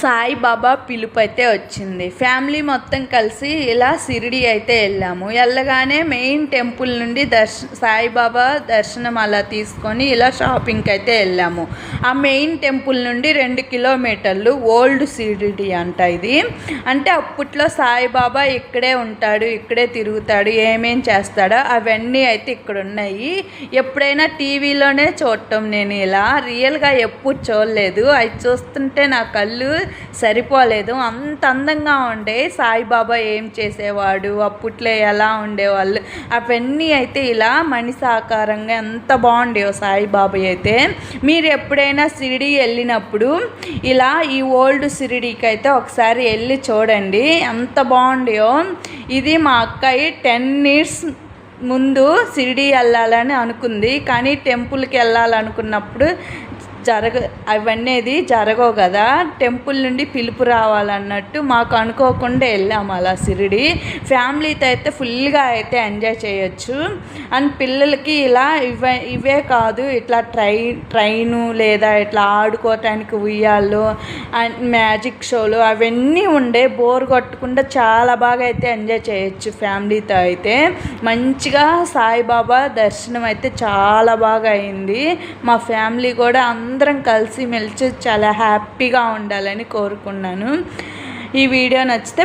సాయిబాబా పిలుపు అయితే వచ్చింది. ఫ్యామిలీ మొత్తం కలిసి ఇలా షిరిడి అయితే వెళ్ళాము. వెళ్ళగానే మెయిన్ టెంపుల్ నుండి సాయిబాబా దర్శనం అలా తీసుకొని ఇలా షాపింగ్కి అయితే వెళ్ళాము. ఆ మెయిన్ టెంపుల్ నుండి 2 కిలోమీటర్లు ఓల్డ్ షిరిడి అంట ఇది. అంటే అప్పట్లో సాయిబాబా ఇక్కడే ఉంటాడు, ఇక్కడే తిరుగుతాడు, ఏమేం చేస్తాడో అవన్నీ అయితే ఇక్కడ ఉన్నాయి. ఎప్పుడైనా టీవీలోనే చూడటం, నేను ఇలా రియల్గా ఎప్పుడు చూడలేదు. అవి చూస్తుంటే నా కళ్ళు సరిపోలేదు. అంత అందంగా ఉండే సాయిబాబా ఏం చేసేవాడు, అప్పట్లో ఎలా ఉండేవాళ్ళు, అవన్నీ అయితే ఇలా మనిషి ఆకారంగా ఎంత బాగుండేవో సాయిబాబా అయితే. మీరు ఎప్పుడైనా షిరిడి వెళ్ళినప్పుడు ఇలా ఈ ఓల్డ్ షిరిడికి అయితే ఒకసారి వెళ్ళి చూడండి, ఎంత బాగుండేవో. ఇది మా అక్కయ్య 10 years ముందు షిరిడి వెళ్ళాలని అనుకుంది, కానీ టెంపుల్కి వెళ్ళాలనుకున్నప్పుడు అవన్నీ జరగవు కదా, టెంపుల్ నుండి పిలుపు రావాలన్నట్టు మాకు అనుకోకుండా వెళ్ళాము అలా షిరిడి. ఫ్యామిలీతో అయితే ఫుల్గా అయితే ఎంజాయ్ చేయొచ్చు. అండ్ పిల్లలకి ఇలా ఇవే కాదు, ఇట్లా ట్రైను లేదా ఇట్లా ఆడుకోవటానికి ఉయ్యాళ్ళు అండ్ మ్యాజిక్ షోలు అవన్నీ ఉండే, బోర్ కొట్టకుండా చాలా బాగా అయితే ఎంజాయ్ చేయొచ్చు ఫ్యామిలీతో అయితే. మంచిగా సాయిబాబా దర్శనం అయితే చాలా బాగా అయింది. మా ఫ్యామిలీ కూడా అందరం కలిసి మెలిసి చాలా హ్యాపీగా ఉండాలని కోరుకున్నాను. ఈ వీడియో నచ్చితే